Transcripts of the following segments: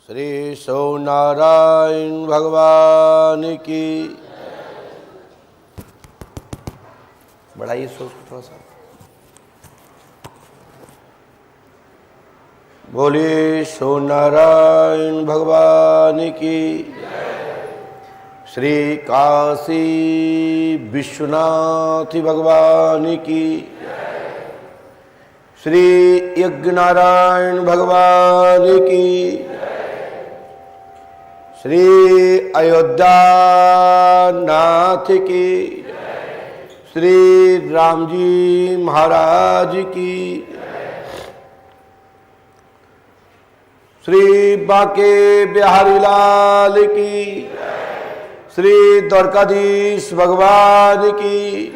श्री सोनारायण भगवान की। बढ़ाइए सोच को थोड़ा सा। बोलिए सोनारायण भगवान की। श्री काशी विश्वनाथ भगवान की। श्री यज्ञनारायण भगवान की। श्री अयोध्या नाथ की। श्री राम जी महाराज की। श्री बांके बिहारी लाल की। श्री द्वारकाधीश भगवान की।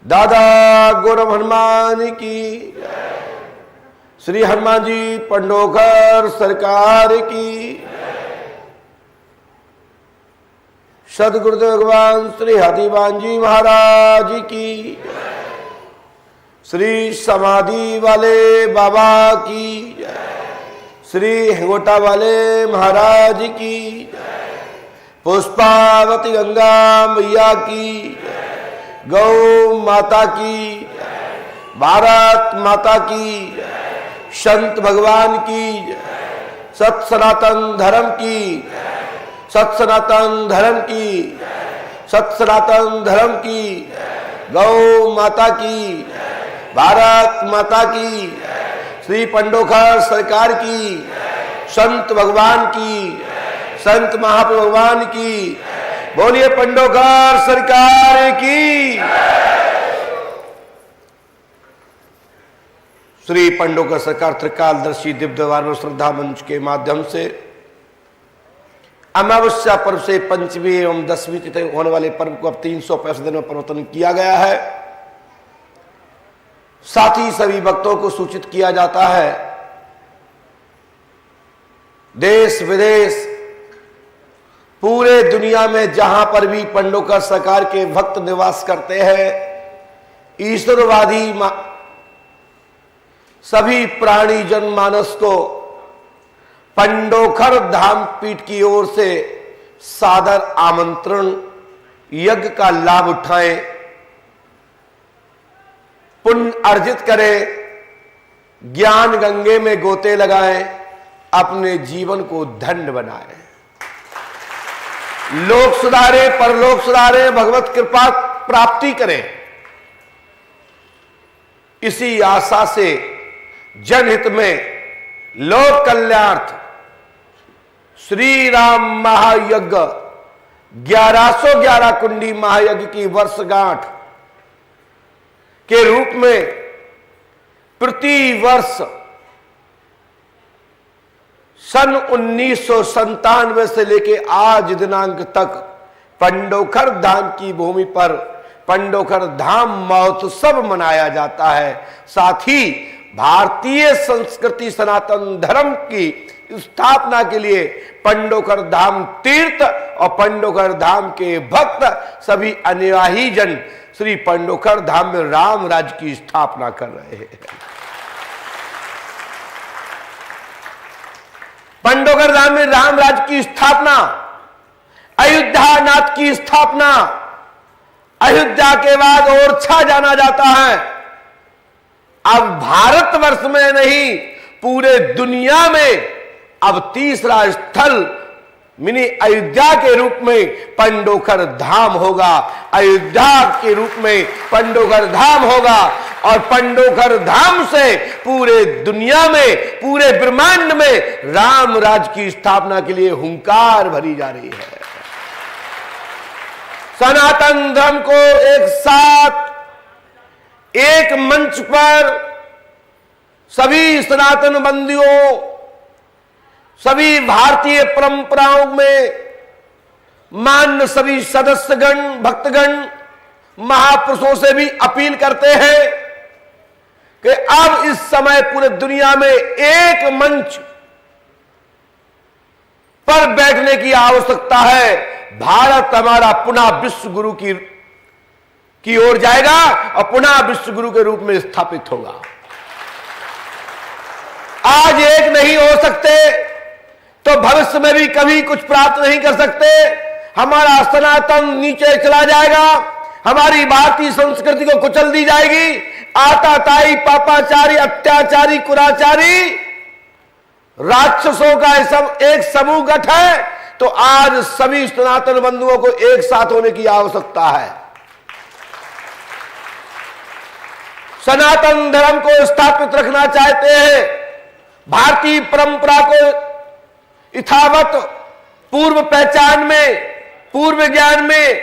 दादा गौरव हनुमान की। श्री हनुमान जी पंडोकर सरकार की। सदगुरुदेव भगवान श्री हाथीवान जी महाराज की। श्री समाधि वाले बाबा की। श्री हेंगोटा वाले महाराज की। पुष्पावती गंगा मैया की। गौ माता की। भारत माता की। संत भगवान की। सत सनातन धर्म की। सत सनातन धर्म की। सत सनातन धर्म की। गौ माता की। भारत माता की। श्री पंडोखर सरकार की। संत भगवान की। संत महाप्रभु भगवान की। बोलिए पंडोखर सरकार की। श्री पंडोकर सरकार त्रिकालदर्शी दिव्य दरबार श्रद्धा मंच के माध्यम से अमावस्या पर्व से पंचमी एवं दसवीं तिथि होने वाले पर्व को अब 365 दिन में परिवर्तन किया गया है। साथ ही सभी भक्तों को सूचित किया जाता है, देश विदेश पूरे दुनिया में जहां पर भी पंडोकर सरकार के भक्त निवास करते हैं, ईश्वरवादी सभी प्राणी जनमानस को पंडोखर धाम पीठ की ओर से सादर आमंत्रण। यज्ञ का लाभ उठाएं, पुण्य अर्जित करें, ज्ञान गंगे में गोते लगाएं, अपने जीवन को धन्य बनाएं। लोक सुधारे, परलोक सुधारे, भगवत कृपा प्राप्ति करें। इसी आशा से जनहित में लोक कल्याणार्थ श्री राम महायज्ञ 1111 कुंडी महायज्ञ की वर्षगांठ के रूप में प्रति वर्ष सन 1997 से लेके आज दिनांक तक पंडोखर धाम की भूमि पर पंडोखर धाम महोत्सव मनाया जाता है। साथ ही भारतीय संस्कृति सनातन धर्म की स्थापना के लिए पंडोखर धाम तीर्थ और पंडोखर धाम के भक्त सभी अनुयायी जन श्री पंडोखर धाम में राम राज्य की स्थापना कर रहे हैं। पंडोखर धाम में राम राज्य की स्थापना, अयोध्या नाथ की स्थापना, अयोध्या के बाद ओरछा जाना जाता है। अब भारतवर्ष में नहीं, पूरे दुनिया में अब तीसरा स्थल मिनी अयोध्या के रूप में पंडोखर धाम होगा। अयोध्या के रूप में पंडोखर धाम होगा और पंडोखर धाम से पूरे दुनिया में, पूरे ब्रह्मांड में राम राज्य की स्थापना के लिए हुंकार भरी जा रही है। सनातन धर्म को एक साथ एक मंच पर सभी सनातन बंदियों, सभी भारतीय परंपराओं में मान्य सभी सदस्यगण, भक्तगण, महापुरुषों से भी अपील करते हैं कि अब इस समय पूरे दुनिया में एक मंच पर बैठने की आवश्यकता है। भारत हमारा पुनः विश्व गुरु की ओर जाएगा और पुनः विश्व गुरु के रूप में स्थापित होगा। आज एक नहीं हो सकते तो भविष्य में भी कभी कुछ प्राप्त नहीं कर सकते। हमारा सनातन नीचे चला जाएगा, हमारी भारतीय संस्कृति को कुचल दी जाएगी। आताताई, पापाचारी, अत्याचारी, कुराचारी राक्षसों का सब एक समूह गठ है। तो आज सभी सनातन बंधुओं को एक साथ होने की आवश्यकता है। सनातन धर्म को स्थापित रखना चाहते हैं, भारतीय परंपरा को यथावत पूर्व पहचान में, पूर्व ज्ञान में,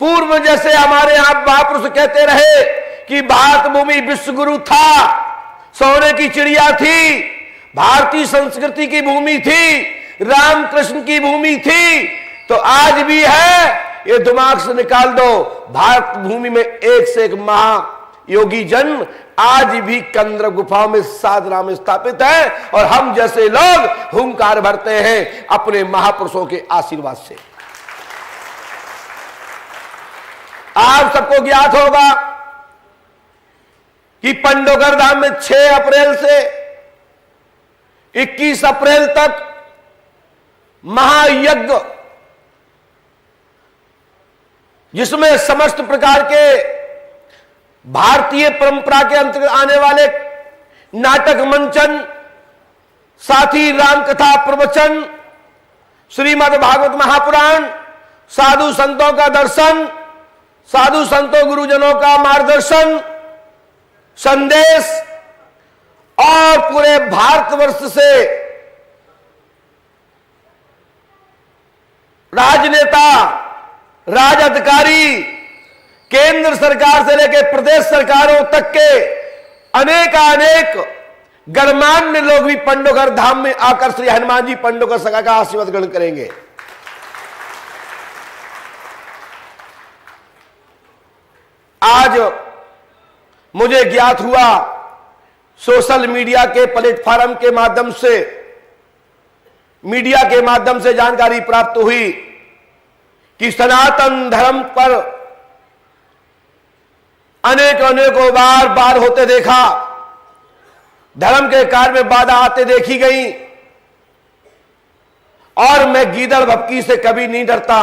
पूर्व जैसे हमारे यहां महापुरुष कहते रहे कि भारत भूमि विश्व गुरु था, सोने की चिड़िया थी, भारतीय संस्कृति की भूमि थी, रामकृष्ण की भूमि थी, तो आज भी है। ये दिमाग से निकाल दो। भारत भूमि में एक से एक महायोगी जन आज भी कंदर गुफाओं में साधना में स्थापित है, और हम जैसे लोग हुंकार भरते हैं अपने महापुरुषों के आशीर्वाद से। आप सबको ज्ञात होगा कि पंडोगर धाम में 6 अप्रैल से 21 अप्रैल तक महायज्ञ, जिसमें समस्त प्रकार के भारतीय परंपरा के अंतर्गत आने वाले नाटक मंचन, साथ ही रामकथा प्रवचन, श्रीमद् भागवत महापुराण, साधु संतों का दर्शन, साधु संतों गुरुजनों का मार्गदर्शन, संदेश, और पूरे भारतवर्ष से राजनेता, राजअधिकारी, केंद्र सरकार से लेकर प्रदेश सरकारों तक के अनेक गणमान्य लोग भी पंडोगर धाम में आकर श्री हनुमान जी पंडोगर सखा का आशीर्वाद ग्रहण करेंगे। आज मुझे ज्ञात हुआ, सोशल मीडिया के प्लेटफॉर्म के माध्यम से, मीडिया के माध्यम से जानकारी प्राप्त हुई कि सनातन धर्म पर अनेकों बार होते देखा, धर्म के कार्य में बाधा आते देखी गई, और मैं गीदड़ भपकी से कभी नहीं डरता।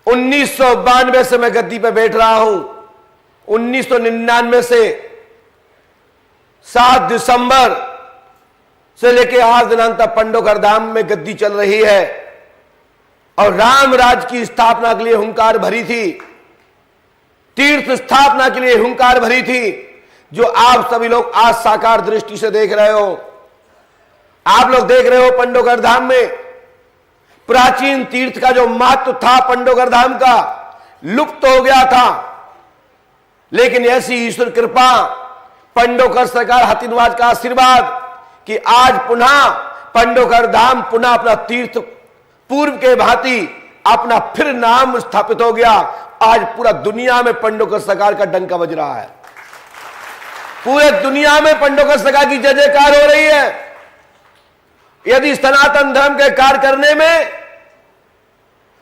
1992 से मैं गद्दी पे बैठ रहा हूं। 1999 से 7 दिसंबर से लेकर आज दिनांक तक पंडोगर धाम में गद्दी चल रही है, और राम राज की स्थापना के लिए हुंकार भरी थी, तीर्थ स्थापना के लिए हुंकार भरी थी, जो आप सभी लोग आज साकार दृष्टि से देख रहे हो। आप लोग देख रहे हो पंडोगर धाम में प्राचीन तीर्थ का जो महत्व था पंडोगर धाम का, लुप्त हो गया था। लेकिन ऐसी ईश्वर कृपा, पंडोगर सरकार, हतिनवाज का आशीर्वाद कि आज पुनः पंडोगर धाम पुनः अपना तीर्थ पूर्व के भांति अपना फिर नाम स्थापित हो गया। आज पूरा दुनिया में पंडोगर सरकार का डंका बज रहा है, पूरे दुनिया में पंडोगर सरकार की जय जयकार हो रही है। यदि सनातन धर्म के कार्य करने में,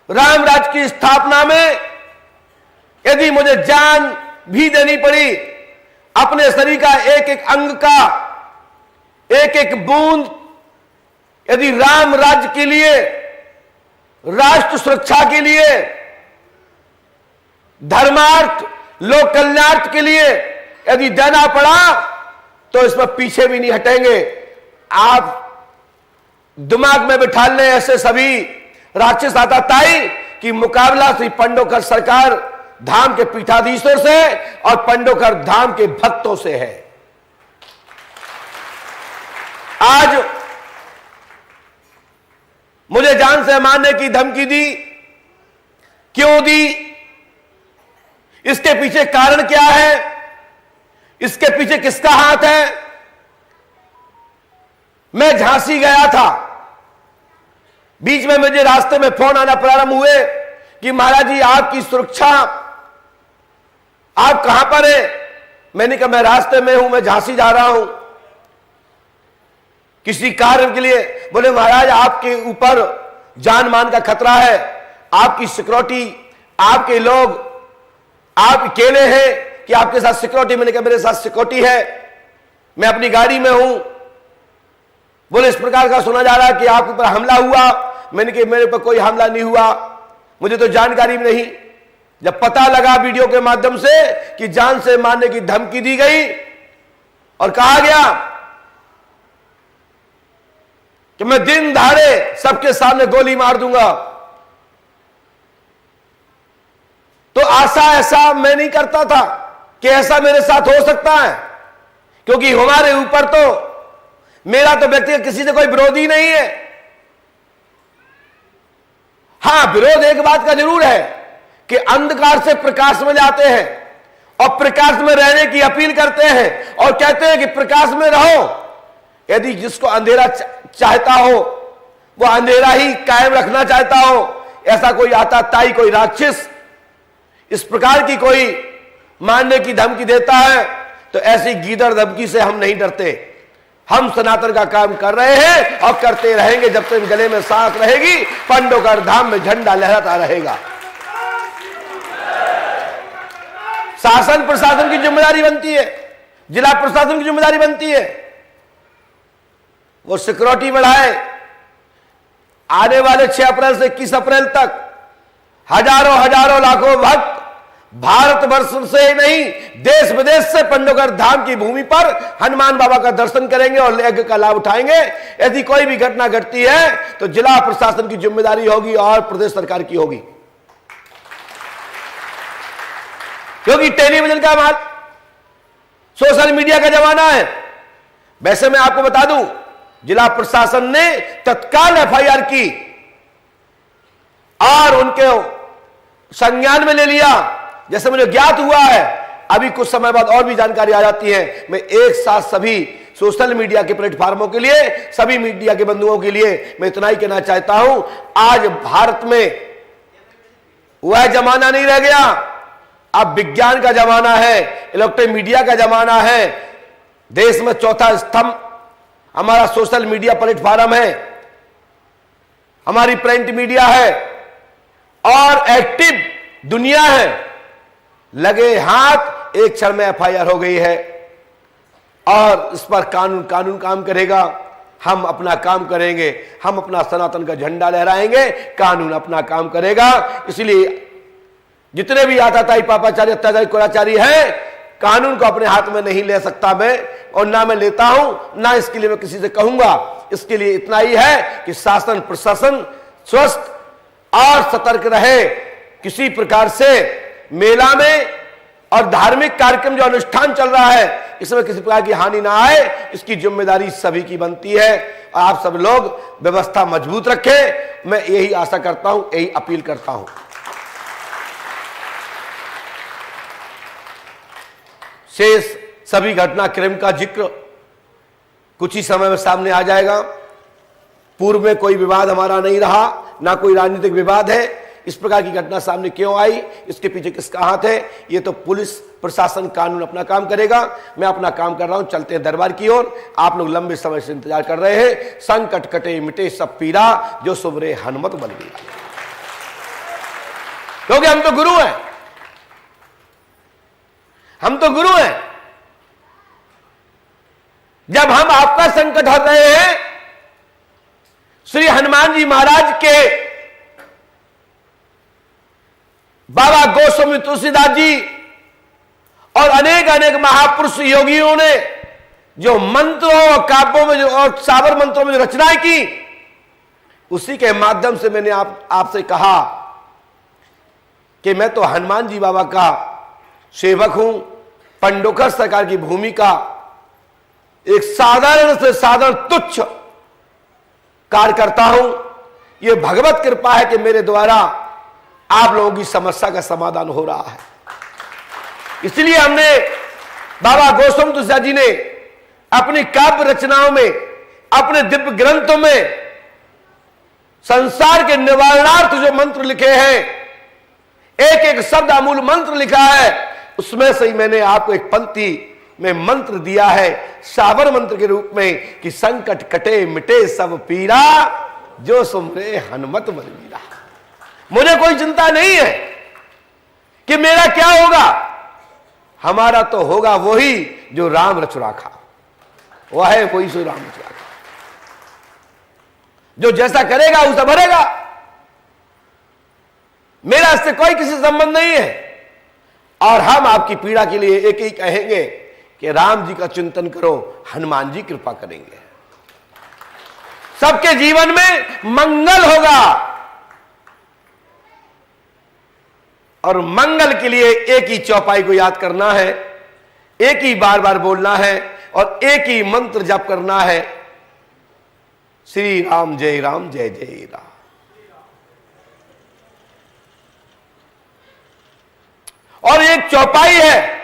राम राज की स्थापना में यदि मुझे जान भी देनी पड़ी, अपने शरीर का एक अंग का एक बूंद यदि राम राज्य के लिए, राष्ट्र सुरक्षा के लिए, धर्मार्थ, लोक कल्याणार्थ के लिए यदि देना पड़ा तो इसमें पीछे भी नहीं हटेंगे। आप दिमाग में बिठा लें ऐसे सभी राक्षस आताताई कि मुकाबला श्री पंडोगर सरकार धाम के पीठाधीशों से और पंडोगर धाम के भक्तों से है। आज मुझे जान से मारने की धमकी दी, क्यों दी, इसके पीछे कारण क्या है, इसके पीछे किसका हाथ है। मैं झांसी गया था, बीच में मुझे रास्ते में फोन आना प्रारंभ हुए कि महाराज जी आपकी सुरक्षा, आप कहां पर हैं। मैंने कहा मैं रास्ते में हूं, मैं झांसी जा रहा हूं किसी कार्य के लिए। बोले महाराज आपके ऊपर जान मान का खतरा है, आपकी सिक्योरिटी, आपके लोग, आप अकेले हैं कि आपके साथ सिक्योरिटी। मैंने कहा मेरे साथ सिक्योरिटी है। मैं अपनी गाड़ी में हूं, बोले इस प्रकार का सुना जा रहा है कि आपके ऊपर हमला हुआ। मैंने कहा मेरे पर कोई हमला नहीं हुआ, मुझे तो जानकारी भी नहीं। जब पता लगा वीडियो के माध्यम से कि जान से मारने की धमकी दी गई और कहा गया कि मैं दिन दहाड़े सबके सामने गोली मार दूंगा, तो आशा ऐसा मैं नहीं करता था कि ऐसा मेरे साथ हो सकता है, क्योंकि हमारे ऊपर तो मेरा तो व्यक्तिगत किसी से कोई विरोधी नहीं है। हां, विरोध एक बात का जरूर है कि अंधकार से प्रकाश में जाते हैं और प्रकाश में रहने की अपील करते हैं और कहते हैं कि प्रकाश में रहो। यदि जिसको अंधेरा चाहता हो वो अंधेरा ही कायम रखना चाहता हो, ऐसा कोई आतताई, कोई राक्षस इस प्रकार की कोई मारने की धमकी देता है, तो ऐसी गीदड़ धमकी से हम नहीं डरते। हम सनातन का काम कर रहे हैं और करते रहेंगे जब तक गले में सांस रहेगी, पंडोकर धाम में झंडा लहराता रहेगा। शासन प्रशासन की जिम्मेदारी बनती है, जिला प्रशासन की जिम्मेदारी बनती है, वो सिक्योरिटी बढ़ाए। आने वाले 6 अप्रैल से 21 अप्रैल तक हजारों लाखों भक्त भारत वर्ष से नहीं देश विदेश से पंडोकर धाम की भूमि पर हनुमान बाबा का दर्शन करेंगे और यज्ञ का लाभ उठाएंगे। यदि कोई भी घटना घटती है तो जिला प्रशासन की जिम्मेदारी होगी और प्रदेश सरकार की होगी, क्योंकि टेलीविजन का माल, सोशल मीडिया का जमाना है। वैसे मैं आपको बता दूं, जिला प्रशासन ने तत्काल एफआईआर की और उनके संज्ञान में ले लिया। जैसे मुझे ज्ञात हुआ है, अभी कुछ समय बाद और भी जानकारी आ जाती है। मैं एक साथ सभी सोशल मीडिया के प्लेटफॉर्मों के लिए, सभी मीडिया के बंधुओं के लिए मैं इतना ही कहना चाहता हूं, आज भारत में वह जमाना नहीं रह गया। अब विज्ञान का जमाना है, इलेक्ट्रॉनिक मीडिया का जमाना है। देश में चौथा स्तंभ हमारा सोशल मीडिया प्लेटफॉर्म है, हमारी प्रिंट मीडिया है और एक्टिव दुनिया है। लगे हाथ एक क्षण में एफआईआर हो गई है और इस पर कानून काम करेगा। हम अपना काम करेंगे, हम अपना सनातन का झंडा लहराएंगे, कानून अपना काम करेगा। इसलिए जितने भी आताताई, पापाचारी, अत्याचारी, कुराचारी हैं, कानून को अपने हाथ में नहीं ले सकता मैं, और ना मैं लेता हूं, ना इसके लिए मैं किसी से कहूंगा। इसके लिए इतना ही है कि शासन प्रशासन स्वस्थ और सतर्क रहे। किसी प्रकार से मेला में और धार्मिक कार्यक्रम जो अनुष्ठान चल रहा है, इसमें किसी प्रकार की हानि ना आए, इसकी जिम्मेदारी सभी की बनती है। और आप सब लोग व्यवस्था मजबूत रखें, मैं यही आशा करता हूं, यही अपील करता हूं। शेष सभी घटनाक्रम का जिक्र कुछ ही समय में सामने आ जाएगा। पूर्व में कोई विवाद हमारा नहीं रहा, ना कोई राजनीतिक विवाद है। इस प्रकार की घटना सामने क्यों आई, इसके पीछे किसका हाथ है, ये तो पुलिस प्रशासन कानून अपना काम करेगा। मैं अपना काम कर रहा हूं, चलते हैं दरबार की ओर। आप लोग लंबे समय से इंतजार कर रहे हैं। संकट कटे मिटे सब पीरा, जो सुबरे हनुमत बन गई, क्योंकि हम तो गुरु हैं, हम तो गुरु हैं। जब हम आपका संकट हर रहे हैं, श्री हनुमान जी महाराज के बाबा गोस्वामी तुलसीदास जी और अनेक महापुरुष योगियों ने जो मंत्रों और काव्यों में और साबर मंत्रों में जो रचनाएं की, उसी के माध्यम से मैंने आपसे कहा कि मैं तो हनुमान जी बाबा का सेवक हूं। पंडोकर सरकार की भूमि का एक साधारण से साधारण तुच्छ कार्य करता हूं। यह भगवत कृपा है कि मेरे द्वारा आप लोगों की समस्या का समाधान हो रहा है। इसलिए हमने बाबा गोस्वामी तुलसीदास जी ने अपनी काव्य रचनाओं में, अपने दिव्य ग्रंथों में संसार के निवारणार्थ जो मंत्र लिखे हैं, एक एक शब्द अमूल मंत्र लिखा है, उसमें से ही मैंने आपको एक पंक्ति में मंत्र दिया है, साबर मंत्र के रूप में, कि संकट कटे मिटे सब पीरा, जो सुमरे हनुमत बलबीरा। मुझे कोई चिंता नहीं है कि मेरा क्या होगा, हमारा तो होगा वही जो राम रच राखा। वह है वही श्री रामचंद्र। जो जैसा करेगा उसे भरेगा। मेरा इससे कोई किसी संबंध नहीं है। और हम आपकी पीड़ा के लिए एक ही कहेंगे कि राम जी का चिंतन करो, हनुमान जी कृपा करेंगे, सबके जीवन में मंगल होगा। और मंगल के लिए एक ही चौपाई को याद करना है, एक ही बार बार बोलना है और एक ही मंत्र जप करना है, श्री राम जय जय राम। और एक चौपाई है,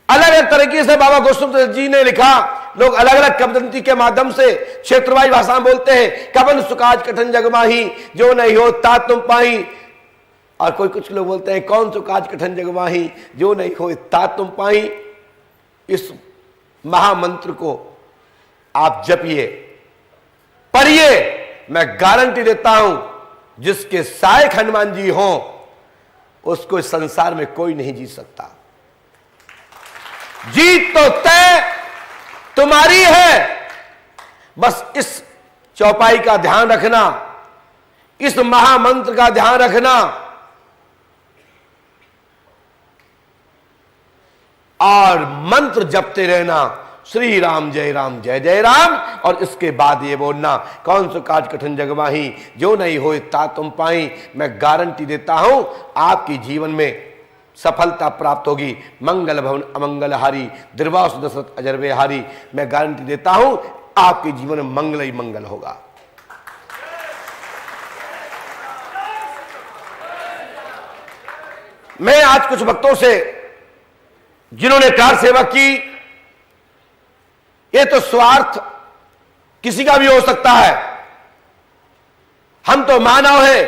अलग अलग तरीके से बाबा गौतम जी ने लिखा। लोग अलग अलग किंवदंती के माध्यम से क्षेत्रवाई भाषा में बोलते हैं, कवन सुकाज कठिन जग माही, जो नहीं हो ता तुम पाही। और कोई कुछ लोग बोलते हैं, कौन सुकाज कठिन जग माही, जो नहीं हो ता तुम पाही। इस महामंत्र को आप जपिए, पढ़िए। मैं गारंटी देता हूं, जिसके सहायक हनुमान जी हों उसको इस संसार में कोई नहीं जीत सकता। जीत तो तय तुम्हारी है। बस इस चौपाई का ध्यान रखना, इस महामंत्र का ध्यान रखना और मंत्र जपते रहना, श्री राम जय जय राम। और इसके बाद ये बोलना, कौन सो काज कठिन जग माही, जो नहीं होए ता तुम पाई। मैं गारंटी देता हूं आपके जीवन में सफलता प्राप्त होगी। मंगल भवन अमंगल हारी, दुर्वास दशरथ अजर हारी। मैं गारंटी देता हूं आपके जीवन में मंगल ही मंगल होगा। मैं आज कुछ भक्तों से जिन्होंने कार सेवा की, ये तो स्वार्थ किसी का भी हो सकता है। हम तो मानव हैं,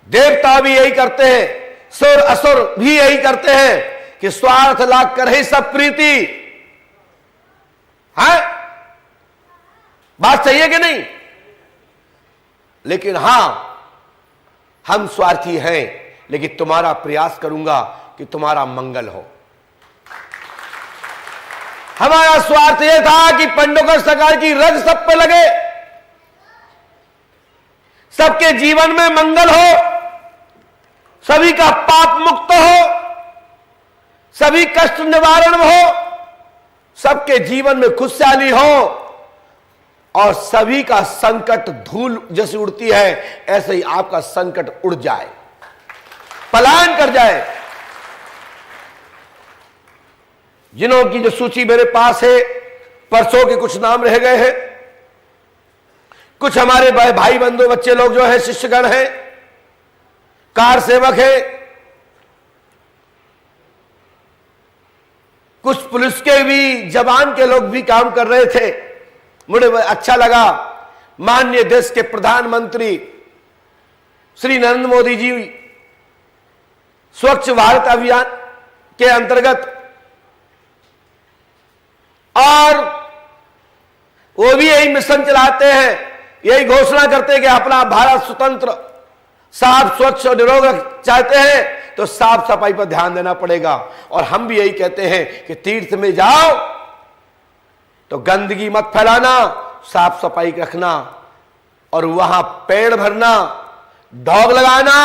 देवता भी यही करते हैं, सुर असुर भी यही करते हैं कि स्वार्थ लाग कर ही सब प्रीति है। बात सही है कि नहीं? लेकिन हां, हम स्वार्थी हैं, लेकिन तुम्हारा प्रयास करूंगा कि तुम्हारा मंगल हो। हमारा स्वार्थ यह था कि पंडोकर सरकार की रग सब पे लगे, सबके जीवन में मंगल हो, सभी का पाप मुक्त हो, सभी कष्ट निवारण हो, सबके जीवन में खुशहाली हो और सभी का संकट धूल जैसे उड़ती है ऐसे ही आपका संकट उड़ जाए, पलायन कर जाए। जिन्हों की जो सूची मेरे पास है, परसों के कुछ नाम रह गए हैं। कुछ हमारे भाई बंधु बच्चे लोग जो है शिष्यगण हैं, कार सेवक है, कुछ पुलिस के भी जवान के लोग भी काम कर रहे थे। मुझे अच्छा लगा, माननीय देश के प्रधानमंत्री श्री नरेंद्र मोदी जी स्वच्छ भारत अभियान के अंतर्गत, और वो भी यही मिशन चलाते हैं, यही घोषणा करते हैं कि अपना भारत स्वतंत्र साफ स्वच्छ और निरोग चाहते हैं तो साफ सफाई पर ध्यान देना पड़ेगा। और हम भी यही कहते हैं कि तीर्थ में जाओ तो गंदगी मत फैलाना, साफ सफाई रखना और वहां पेड़ भरना, ढोग लगाना,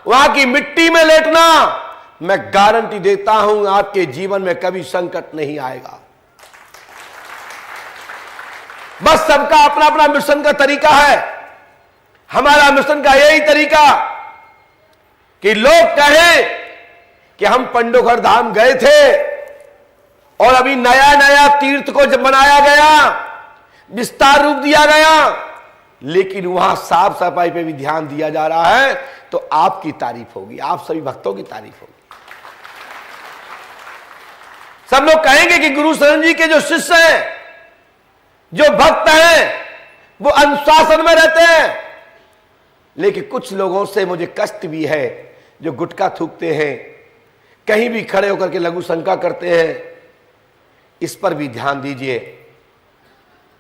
वहां की मिट्टी में लेटना। मैं गारंटी देता हूं आपके जीवन में कभी संकट नहीं आएगा। बस सबका अपना अपना मिशन का तरीका है। हमारा मिशन का यही तरीका कि लोग कहें कि हम पंडोखर धाम गए थे और अभी नया नया तीर्थ को जब बनाया गया, विस्तार रूप दिया गया, लेकिन वहां साफ सफाई पे भी ध्यान दिया जा रहा है, तो आपकी तारीफ होगी, आप सभी भक्तों की तारीफ होगी। सब लोग कहेंगे कि गुरु शरण जी के जो शिष्य हैं, जो भक्त हैं, वो अनुशासन में रहते हैं। लेकिन कुछ लोगों से मुझे कष्ट भी है, जो गुटखा थूकते हैं, कहीं भी खड़े होकर के लघु शंका करते हैं। इस पर भी ध्यान दीजिए।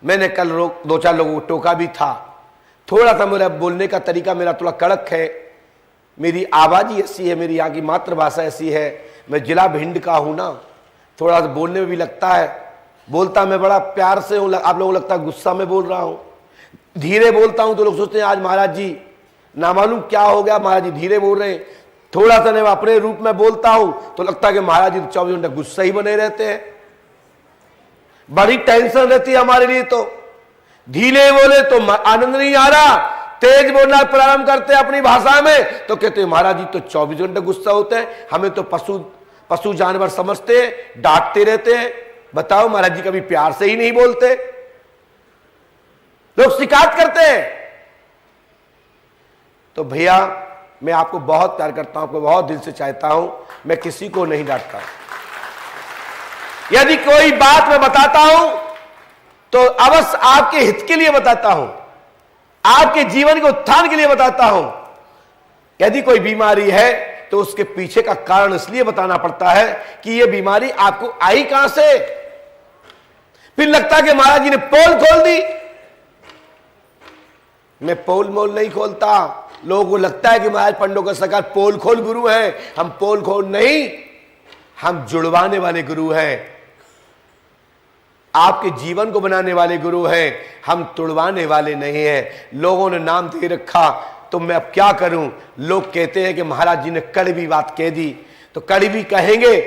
मैंने कल दो चार लोगों को टोका भी था। थोड़ा सा मेरा बोलने का तरीका मेरा थोड़ा कड़क है, मेरी आवाज ही ऐसी है, मेरी यहाँ की मातृभाषा ऐसी है। मैं जिला भिंड का हूं ना, थोड़ा सा बोलने में भी लगता है, बोलता मैं बड़ा प्यार से हूं, आप लोगों को लगता है गुस्सा में बोल रहा हूं। धीरे बोलता हूं तो लोग सोचते हैं आज महाराज जी ना मालूम क्या हो गया, महाराज जी धीरे बोल रहे हैं। थोड़ा सा मैं अपने रूप में बोलता हूं तो लगता है कि महाराज जी 24 घंटे गुस्सा ही बने रहते हैं। बड़ी टेंशन रहती है हमारे लिए। तो धीरे बोले तो आनंद नहीं आ रहा, तेज बोलना प्रारंभ करते हैं अपनी भाषा में तो कहते हैं महाराज जी तो 24 घंटे गुस्सा होते हैं, हमें तो पशु जानवर समझते हैं, डांटते रहते हैं। बताओ महाराज जी कभी प्यार से ही नहीं बोलते, लोग शिकायत करते हैं। तो भैया मैं आपको बहुत प्यार करता हूं, आपको बहुत दिल से चाहता हूं, मैं किसी को नहीं डांटता। यदि कोई बात मैं बताता हूं तो अवश्य आपके हित के लिए बताता हूं, आपके जीवन के उत्थान के लिए बताता हूं। यदि कोई बीमारी है तो उसके पीछे का कारण इसलिए बताना पड़ता है कि यह बीमारी आपको आई कहां से। फिर लगता है कि महाराज जी ने पोल खोल दी। मैं पोल मोल नहीं खोलता। लोगों को लगता है कि महाराज पंडोकर सरकार पोल खोल गुरु हैं, हम पोल खोल नहीं, हम जुड़वाने वाले गुरु हैं, आपके जीवन को बनाने वाले गुरु हैं, हम तुड़वाने वाले नहीं हैं। लोगों ने नाम दे रखा तो मैं अब क्या करूं। लोग कहते हैं कि महाराज जी ने कड़वी बात कह दी, तो कड़वी कहेंगे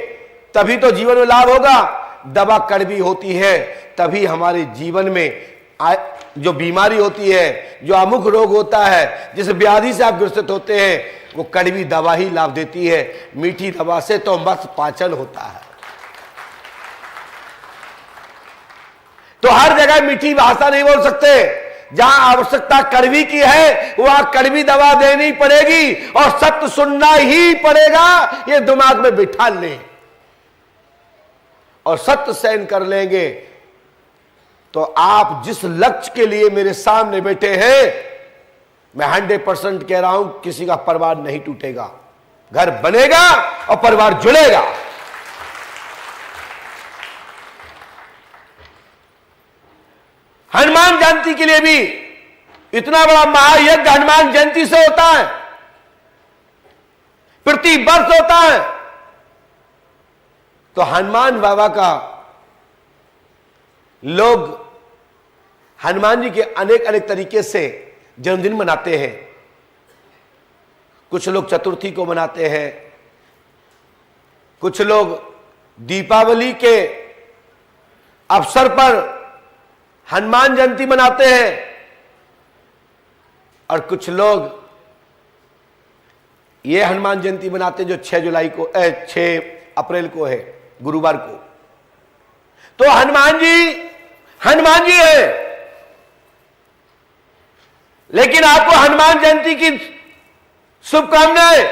तभी तो जीवन में लाभ होगा। दवा कड़वी होती है तभी हमारे जीवन में जो बीमारी होती है, जो अमुक रोग होता है, जिस व्याधि से आप ग्रसित होते हैं, वो कड़वी दवा ही लाभ देती है। मीठी दवा से तो बस पाचन होता है। तो हर जगह मीठी भाषा नहीं बोल सकते। जहां आवश्यकता कड़वी की है वहां कड़वी दवा देनी पड़ेगी और सत्य सुनना ही पड़ेगा। ये दिमाग में बिठा लें और सत्य सहन कर लेंगे तो आप जिस लक्ष्य के लिए मेरे सामने बैठे हैं, मैं 100% कह रहा हूं किसी का परिवार नहीं टूटेगा, घर बनेगा और परिवार जुड़ेगा। हनुमान जयंती के लिए भी इतना बड़ा महायज्ञ हनुमान जयंती से होता है, प्रति वर्ष होता है। तो हनुमान बाबा का लोग हनुमान जी के अनेक अनेक तरीके से जन्मदिन मनाते हैं। कुछ लोग चतुर्थी को मनाते हैं, कुछ लोग दीपावली के अवसर पर हनुमान जयंती मनाते हैं और कुछ लोग ये हनुमान जयंती मनाते हैं जो 6 अप्रैल को है, गुरुवार को। तो हनुमान जी है, लेकिन आपको हनुमान जयंती की शुभकामनाएं,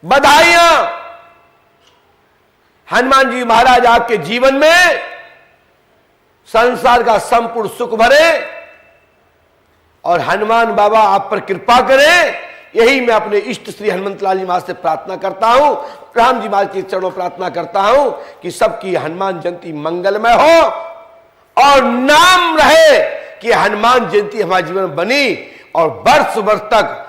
बधाइयां। हनुमान जी महाराज आपके जीवन में संसार का संपूर्ण सुख भरे और हनुमान बाबा आप पर कृपा करें, यही मैं अपने इष्ट श्री हनुमंत लाल जी महाराज से प्रार्थना करता हूं, राम जी महाराज के चरणों प्रार्थना करता हूं कि सबकी हनुमान जयंती मंगलमय हो और नाम रहे कि हनुमान जयंती हमारे जीवन में बनी और वर्ष वर्ष तक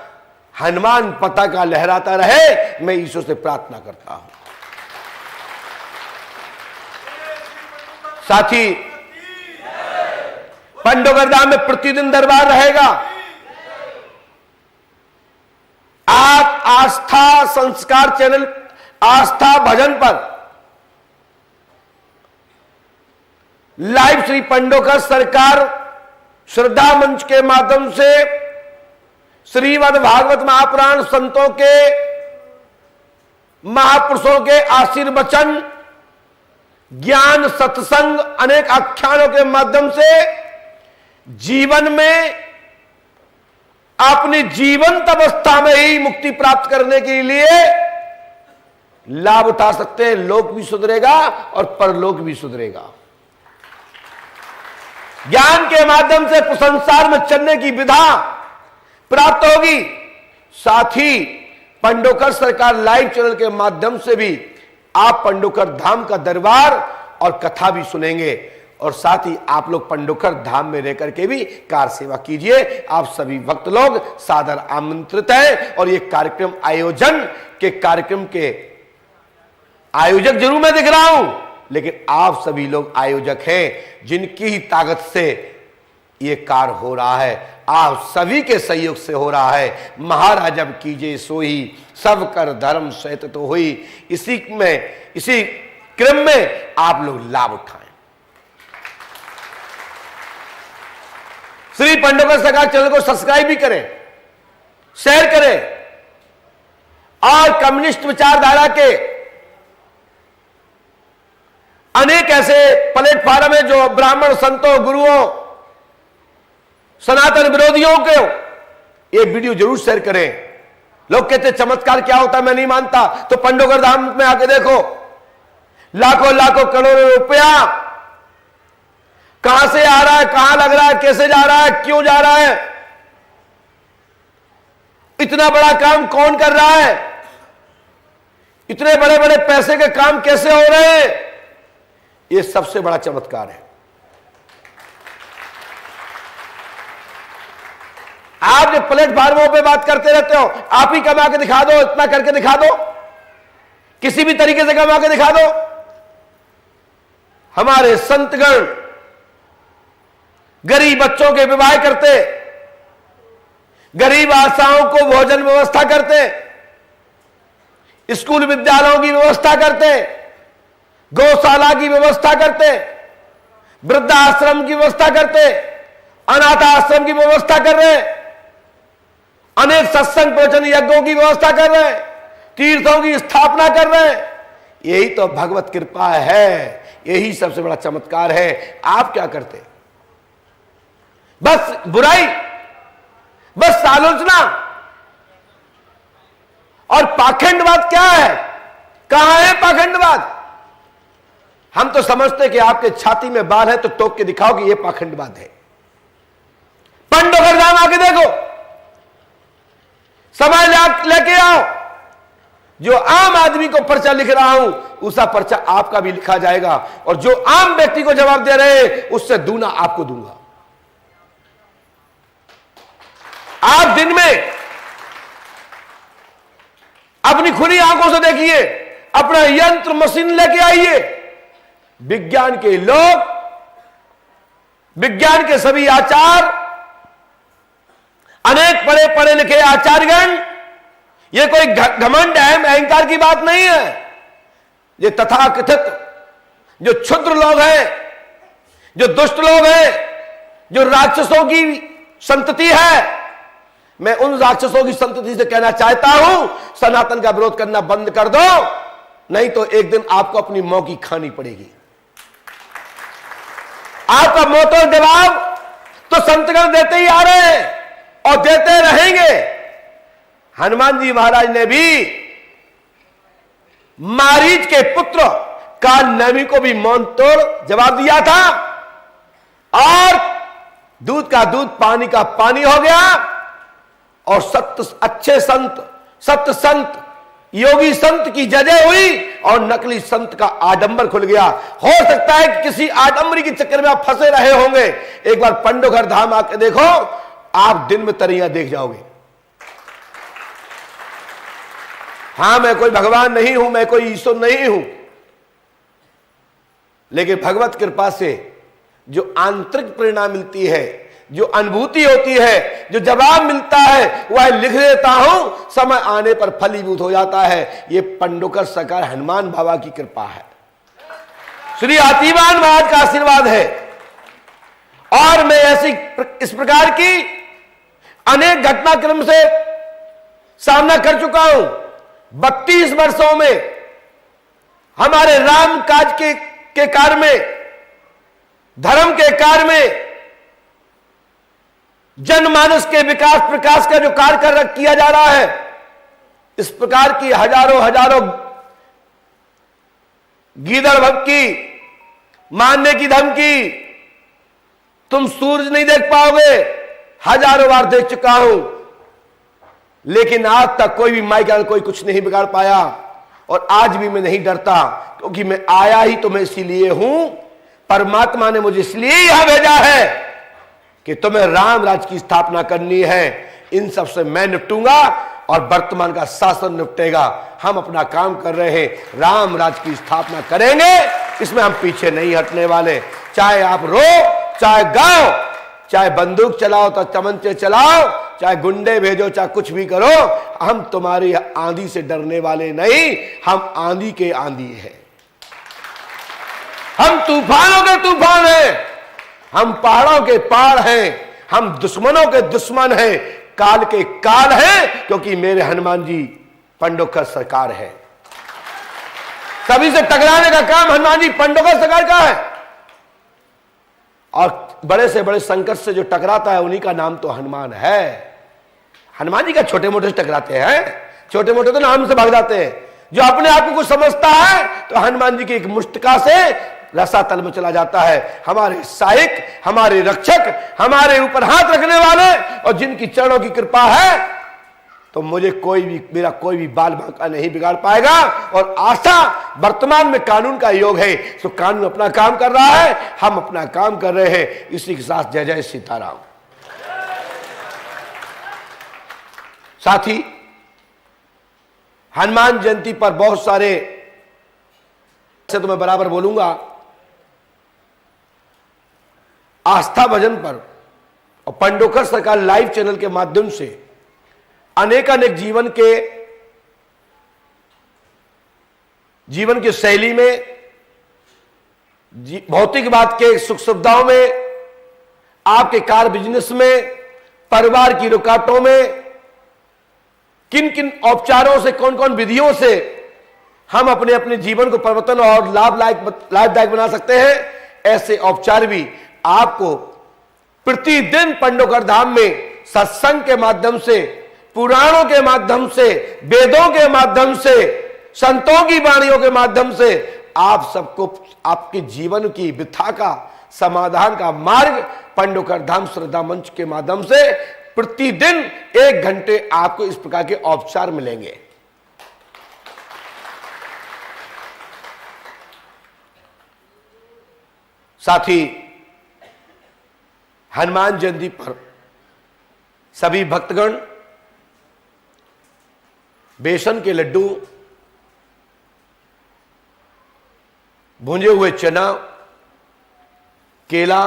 हनुमान पताका लहराता रहे। मैं ईश्वर से प्रार्थना करता हूं। साथी पंडोकर धाम में प्रतिदिन दरबार रहेगा। आप आस्था संस्कार चैनल, आस्था भजन पर लाइव श्री पंडोकर सरकार श्रद्धा मंच के माध्यम से श्रीमद् भागवत महापुराण संतों के, महापुरुषों के आशीर्वचन, ज्ञान, सत्संग, अनेक आख्यानों के माध्यम से जीवन में अपनी जीवंत अवस्था में ही मुक्ति प्राप्त करने के लिए लाभ उठा सकते हैं। लोक भी सुधरेगा और परलोक भी सुधरेगा। ज्ञान के माध्यम से संसार में चलने की विधा प्राप्त होगी। साथ ही पंडोकर सरकार लाइव चैनल के माध्यम से भी आप पंडोकर धाम का दरबार और कथा भी सुनेंगे और साथ ही आप लोग पंडोकर धाम में रहकर के भी कार सेवा कीजिए। आप सभी भक्त लोग सादर आमंत्रित हैं और ये कार्यक्रम के आयोजक जरूर मैं दिख रहा हूं, लेकिन आप सभी लोग आयोजक हैं जिनकी ही ताकत से ये कार्य हो रहा है, आप सभी के सहयोग से हो रहा है। महाराज अब कीजिए सोई, सब कर धर्म सहित तो हुई। इसी क्रम में आप लोग लाभ उठाएं। श्री पंडोकर सरकार चैनल को सब्सक्राइब भी करें, शेयर करें, और कम्युनिस्ट विचारधारा के अनेक ऐसे प्लेटफॉर्म है जो ब्राह्मण संतों, गुरुओं, सनातन विरोधियों के ये वीडियो जरूर शेयर करें। लोग कहते चमत्कार क्या होता है, मैं नहीं मानता, तो पंडोकर धाम में आके देखो, लाखों लाखों करोड़ों रुपया कहां से आ रहा है, कहां लग रहा है, कैसे जा रहा है, क्यों जा रहा है, इतना बड़ा काम कौन कर रहा है, इतने बड़े बड़े पैसे के काम कैसे हो रहे हैं, ये सबसे बड़ा चमत्कार है। आप जो प्लेटफार्मों पे बात करते रहते हो, आप ही कमा के दिखा दो, इतना करके दिखा दो, किसी भी तरीके से कमा के दिखा दो। हमारे संतगण गरीब बच्चों के विवाह करते, गरीब आशाओं को भोजन व्यवस्था करते, स्कूल विद्यालयों की व्यवस्था करते, गौशाला की व्यवस्था करते, वृद्धाश्रम की व्यवस्था करते, अनाथ आश्रम की व्यवस्था कर रहे, अनेक सत्संग प्रवचन यज्ञों की व्यवस्था कर रहे, तीर्थों की स्थापना कर रहे। यही तो भगवत कृपा है, यही सबसे बड़ा चमत्कार है। आप क्या करते? बस बुराई, बस आलोचना और पाखंडवाद। क्या है, कहां है पाखंडवाद? हम तो समझते कि आपके छाती में बाल है तो टोक के दिखाओ कि यह पाखंडवाद है। पंडोकर धाम आके देखो, समय लेके आओ, जो आम आदमी को पर्चा लिख रहा हूं उसका पर्चा आपका भी लिखा जाएगा, और जो आम व्यक्ति को जवाब दे रहे उससे दूना आपको दूंगा। आप दिन में अपनी खुली आंखों से देखिए, अपना यंत्र मशीन लेके आइए। विज्ञान के लोग, विज्ञान के सभी आचार, अनेक पढ़े पढ़े लिखे आचार्यगण, ये कोई घमंड अहंकार की बात नहीं है। ये तथाकथित जो क्षुद्र लोग हैं, जो दुष्ट लोग हैं, जो राक्षसों की संतति है, मैं उन राक्षसों की संतति से कहना चाहता हूं, सनातन का विरोध करना बंद कर दो, नहीं तो एक दिन आपको अपनी मौकी खानी पड़ेगी। आपका मोटर जवाब तो संतगण देते ही आ रहे हैं और देते रहेंगे। हनुमान जी महाराज ने भी मारीच के पुत्र काल नेमी को भी मौन तोड़ जवाब दिया था, और दूध का दूध पानी का पानी हो गया, और सत्य अच्छे संत, सत्य संत, योगी संत की जय हुई, और नकली संत का आडंबर खुल गया। हो सकता है कि किसी आडंबरी के चक्कर में आप फंसे रहे होंगे। एक बार पंडोकर धाम आके देखो, आप दिन में तरियां देख जाओगे। हां, मैं कोई भगवान नहीं हूं, मैं कोई ईश्वर नहीं हूं, लेकिन भगवत कृपा से जो आंतरिक प्रेरणा मिलती है, जो अनुभूति होती है, जो जवाब मिलता है, वह लिख देता हूं, समय आने पर फलीभूत हो जाता है। यह पंडोकर सरकार हनुमान बाबा की कृपा है, श्री हाथीवान महाराज का आशीर्वाद है। और मैं ऐसी इस प्रकार की अनेक घटनाक्रम से सामना कर चुका हूं। 32 वर्षों में हमारे राम काज के कार्य में, धर्म के कार्य में, जनमानस के विकास प्रकाश का जो कार्य किया जा रहा है, इस प्रकार की हजारों गीदड़ भक्की, मारने की धमकी, तुम सूरज नहीं देख पाओगे, हजारों बार देख चुका हूं, लेकिन आज तक कोई भी माई का कोई कुछ नहीं बिगाड़ पाया। और आज भी मैं नहीं डरता, क्योंकि मैं आया ही तो मैं इसीलिए हूं, परमात्मा ने मुझे इसलिए यहां भेजा है कि तुम्हें राम राज की स्थापना करनी है। इन सब से मैं निपटूंगा और वर्तमान का शासन निपटेगा। हम अपना काम कर रहे हैं, राम राज की स्थापना करेंगे। इसमें हम पीछे नहीं हटने वाले। चाहे आप रो, चाहे गाओ, चाहे बंदूक चलाओ तो तमंचे चलाओ, चाहे गुंडे भेजो, चाहे कुछ भी करो, हम तुम्हारी आंधी से डरने वाले नहीं। हम आंधी के आंधी हैं, हम तूफानों के तूफान हैं, हम पहाड़ों के पहाड़ हैं, हम दुश्मनों के दुश्मन हैं, काल के काल हैं, क्योंकि मेरे हनुमान जी पंडोकर सरकार है। सभी से टकराने का काम हनुमान जी पंडोकर सरकार का है, और बड़े से बड़े संकट से जो टकराता है उन्हीं का नाम तो हनुमान है। हनुमान जी का छोटे मोटे से टकराते हैं, छोटे मोटे तो नाम से भाग जाते हैं। जो अपने आप को कुछ समझता है तो हनुमान जी की एक मुष्टिका से रसातल में चला जाता है। हमारे सहायक, हमारे रक्षक, हमारे ऊपर हाथ रखने वाले, और जिनकी चरणों की कृपा है तो मुझे मेरा कोई भी बाल बांका नहीं बिगाड़ पाएगा। और आशा वर्तमान में कानून का योग है, तो कानून अपना काम कर रहा है, हम अपना काम कर रहे हैं। इसी के साथ जय जय सीताराम। साथी, हनुमान जयंती पर बहुत सारे, से तो मैं बराबर बोलूंगा, आस्था भजन पर और पंडोकर सरकार लाइव चैनल के माध्यम से अनेक जीवन की शैली में, भौतिकवाद के सुख सुविधाओं में, आपके कार बिजनेस में, परिवार की रुकावटों में, किन किन औपचारों से, कौन कौन विधियों से हम अपने अपने जीवन को परिवर्तन और लाभदायक बना सकते हैं, ऐसे औपचार भी आपको प्रतिदिन पंडोकर धाम में सत्संग के माध्यम से, पुराणों के माध्यम से, वेदों के माध्यम से, संतों की वाणियों के माध्यम से आप सबको आपके जीवन की व्यथा का समाधान का मार्ग पंडोकर धाम श्रद्धा मंच के माध्यम से प्रतिदिन 1 घंटे आपको इस प्रकार के औपचार मिलेंगे। साथ ही हनुमान जयंती पर सभी भक्तगण बेसन के लड्डू, भुंजे हुए चना, केला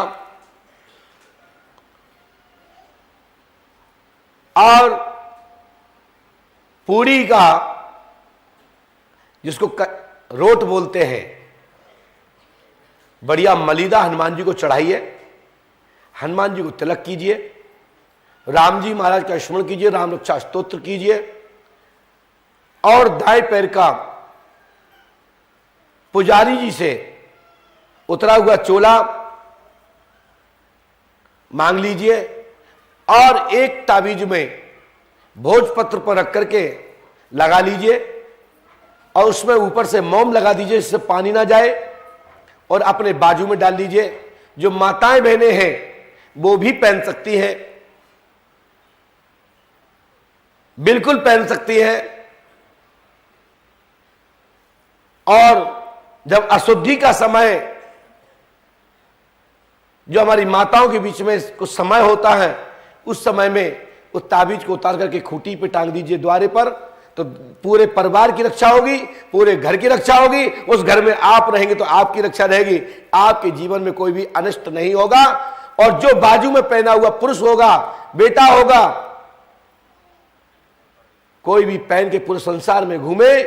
और पूरी का, जिसको रोट बोलते हैं, बढ़िया मलीदा हनुमान जी को चढ़ाइए, हनुमान जी को तिलक कीजिए, राम जी महाराज का स्मरण कीजिए, राम रक्षा स्तोत्र कीजिए, और दाएं पैर का पुजारी जी से उतरा हुआ चोला मांग लीजिए, और एक ताबीज में भोजपत्र पर रख करके लगा लीजिए, और उसमें ऊपर से मोम लगा दीजिए जिससे पानी ना जाए, और अपने बाजू में डाल दीजिए। जो माताएं बहनें हैं वो भी पहन सकती हैं, बिल्कुल पहन सकती हैं। और जब अशुद्धि का समय, जो हमारी माताओं के बीच में कुछ समय होता है, उस समय में उस ताबीज को उतार करके खूंटी पे टांग दीजिए द्वारे पर, तो पूरे परिवार की रक्षा होगी, पूरे घर की रक्षा होगी। उस घर में आप रहेंगे तो आपकी रक्षा रहेगी, आपके जीवन में कोई भी अनिष्ट नहीं होगा। और जो बाजू में पहना हुआ पुरुष होगा, बेटा होगा, कोई भी पहन के पूरे संसार में घूमे,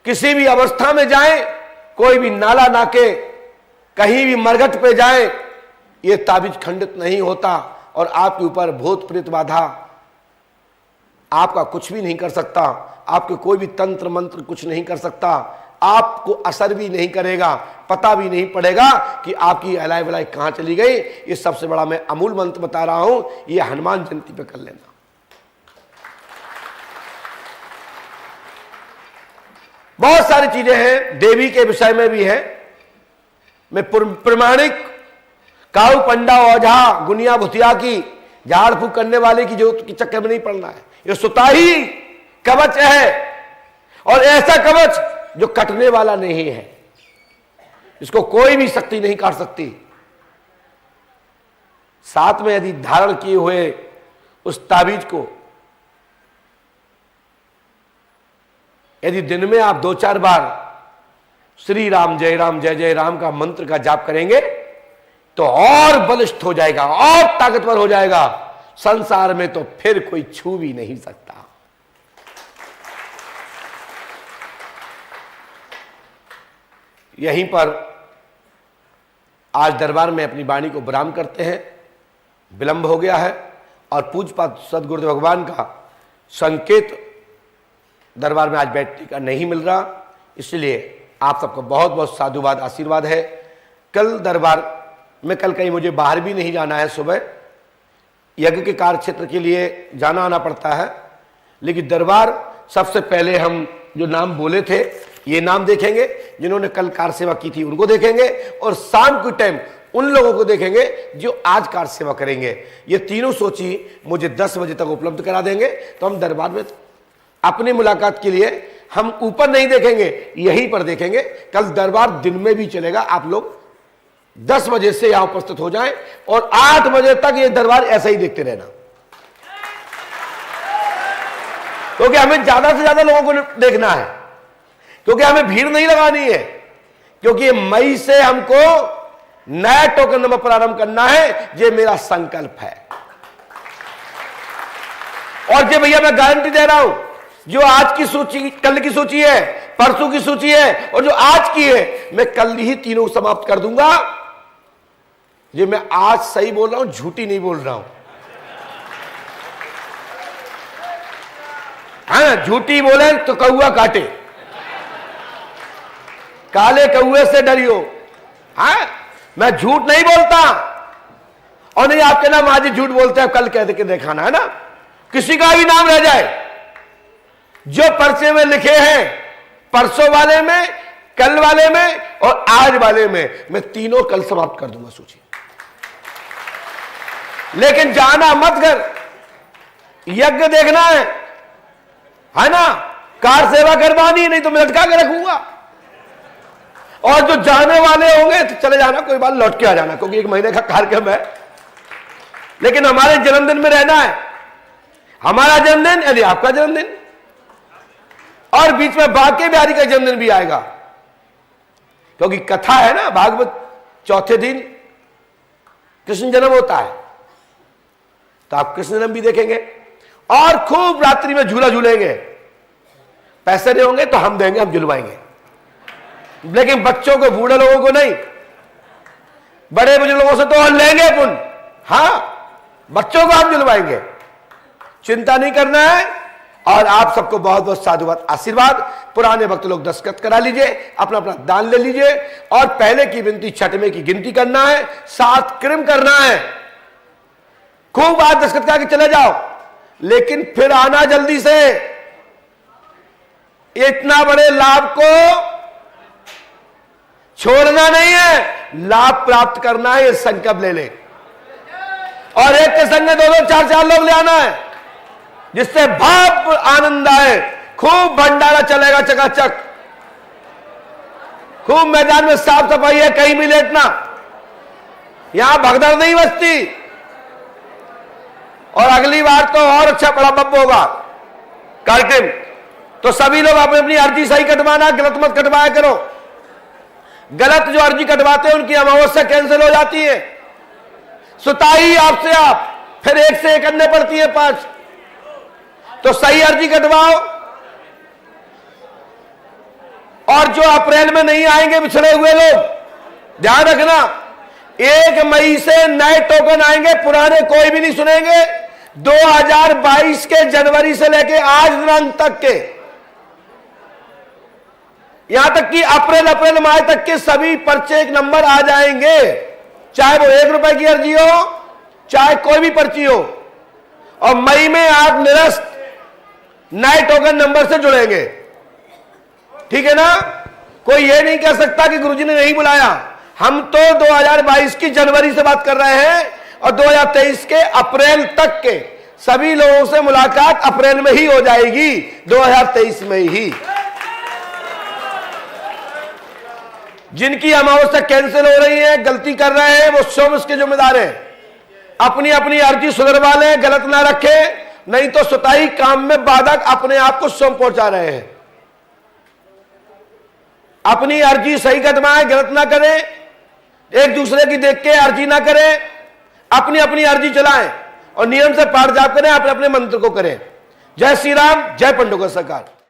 किसी भी अवस्था में जाए, कोई भी नाला नाके, कहीं भी मरघट पे जाए, ये ताबीज खंडित नहीं होता, और आपके ऊपर भूत प्रेत बाधा आपका कुछ भी नहीं कर सकता, आपके कोई भी तंत्र मंत्र कुछ नहीं कर सकता, आपको असर भी नहीं करेगा, पता भी नहीं पड़ेगा कि आपकी अलाई वलाई कहां चली गई। ये सबसे बड़ा मैं अमूल मंत्र बता रहा हूं, ये हनुमान जयंती पे कर लेना। बहुत सारी चीजें हैं, देवी के विषय में भी है। मैं प्रमाणिक काऊ पंडा ओझा गुनिया भुतिया की झाड़ फूक करने वाले की जरूरत के चक्कर में नहीं पड़ना है। ये सुताही कवच है, और ऐसा कवच जो कटने वाला नहीं है, इसको कोई भी शक्ति नहीं काट सकती। साथ में यदि धारण किए हुए उस ताबीज को यदि दिन में आप 2-4 बार श्री राम जय जय राम का मंत्र का जाप करेंगे तो और बलिष्ठ हो जाएगा, और ताकतवर हो जाएगा। संसार में तो फिर कोई छू भी नहीं सकता। यहीं पर आज दरबार में अपनी वाणी को विराम करते हैं। विलंब हो गया है और पूज्यपाद सदगुरुदेव भगवान का संकेत दरबार में आज बैठने का नहीं मिल रहा, इसलिए आप सबको बहुत बहुत साधुवाद आशीर्वाद है। कल दरबार में, कल कहीं मुझे बाहर भी नहीं जाना है, सुबह यज्ञ के कार्य क्षेत्र के लिए जाना आना पड़ता है, लेकिन दरबार सबसे पहले हम जो नाम बोले थे ये नाम देखेंगे, जिन्होंने कल कार सेवा की थी उनको देखेंगे, और शाम के टाइम उन लोगों को देखेंगे जो आज कार सेवा करेंगे। ये तीनों सूची मुझे 10 बजे तक उपलब्ध करा देंगे, तो हम दरबार में अपनी मुलाकात के लिए हम ऊपर नहीं देखेंगे, यहीं पर देखेंगे। कल दरबार दिन में भी चलेगा, आप लोग 10 बजे से यहां उपस्थित हो जाएं और 8 बजे तक ये दरबार ऐसा ही देखते रहना, क्योंकि हमें ज्यादा से ज्यादा लोगों को देखना है, क्योंकि हमें भीड़ नहीं लगानी है, क्योंकि मई से हमको नया टोकन नंबर प्रारंभ करना है। ये मेरा संकल्प है। और ये भैया मैं गारंटी दे रहा हूं, जो आज की सूची, कल की सूची है, परसों की सूची है और जो आज की है, मैं कल ही तीनों समाप्त कर दूंगा। ये मैं आज सही बोल रहा हूं, झूठी नहीं बोल रहा हूं। हाँ, झूठी बोले तो कौआ काटे, काले कौए से डरियो। हाँ, मैं झूठ नहीं बोलता, और नहीं आपके नाम आज ही झूठ बोलते हैं, कल कह दे के दिखाना है ना, किसी का भी नाम रह जाए। जो पर्चे में लिखे हैं, परसों वाले में, कल वाले में और आज वाले में, मैं तीनों कल समाप्त कर दूंगा सूची। लेकिन जाना मत कर, यज्ञ देखना है ना, कार सेवा करवानी है, नहीं तो मैं लटका के रखूंगा। और जो जाने वाले होंगे तो चले जाना, कोई बात, लौट के आ जाना, क्योंकि 1 महीने का कार्यक्रम है। लेकिन हमारे जन्मदिन में रहना है, हमारा जन्मदिन यदि आपका जन्मदिन, और बीच में बांके बिहारी का जन्मदिन भी आएगा, क्योंकि कथा है ना, भागवत चौथे दिन कृष्ण जन्म होता है, तो आप कृष्ण जन्म भी देखेंगे और खूब रात्रि में झूला झूलेंगे। पैसे नहीं होंगे तो हम देंगे, हम झुलवाएंगे, लेकिन बच्चों को, बूढ़े लोगों को नहीं, बड़े बुजुर्ग लोगों से तो हम लेंगे पुण्य। हाँ, बच्चों को हम झुलवाएंगे, चिंता नहीं करना है। और आप सबको बहुत बहुत साधुवाद आशीर्वाद। पुराने भक्त लोग दस्तखत करा लीजिए, अपना अपना दान ले लीजिए, और पहले की विनती छठवें की गिनती करना है, 7 क्रम करना है। खूब आज दस्तखत करके चले जाओ, लेकिन फिर आना जल्दी से। इतना बड़े लाभ को छोड़ना नहीं है, लाभ प्राप्त करना है, ये संकल्प ले ले। और एक के संग 2-2, 4-4 लोग ले आना है, जिससे भाव आनंद आए। खूब भंडारा चलेगा चकाचक, खूब मैदान में साफ सफाई है, कहीं भी लेटना, यहां भगदड़ नहीं बचती। और अगली बार तो और अच्छा बड़ा बब्ब होगा कार्यक्रम। तो सभी लोग अपनी अपनी अर्जी सही कटवाना, गलत मत कटवाया करो। गलत जो अर्जी कटवाते हैं उनकी अमावस्या कैंसिल हो जाती है। सुताई आपसे आप फिर 1 से 1 करने पड़ती है 5। तो सही अर्जी कटवाओ। और जो अप्रैल में नहीं आएंगे पिछड़े हुए लोग, ध्यान रखना, 1 मई से नए टोकन आएंगे, पुराने कोई भी नहीं सुनेंगे। 2022 के जनवरी से लेके आज दिनांक तक के, यहां तक कि अप्रैल माह तक के सभी पर्चे 1 नंबर आ जाएंगे, चाहे वो 1 रुपए की अर्जी हो, चाहे कोई भी पर्ची हो। और मई में आप निरस्त नए टोकन नंबर से जुड़ेंगे, ठीक है ना। कोई ये नहीं कह सकता कि गुरुजी ने नहीं बुलाया। हम तो 2022 की जनवरी से बात कर रहे हैं, और 2023 के अप्रैल तक के सभी लोगों से मुलाकात अप्रैल में ही हो जाएगी, 2023 में ही। जिनकी अमावस्या कैंसिल हो रही है, गलती कर रहे हैं, वो स्वयं इसके जिम्मेदार हैं। अपनी अपनी अर्जी सुधरवा लें, गलत ना रखें, नहीं तो सुताई काम में बाधक अपने आप को स्वयं पहुंचा रहे हैं। अपनी अर्जी सही कदमाएं, गलत ना करें, एक दूसरे की देख के अर्जी ना करें, अपनी अपनी अर्जी चलाएं और नियम से पाठ जाप करें, अपने अपने मंत्र को करें। जय श्री राम, जय पंडुका सरकार।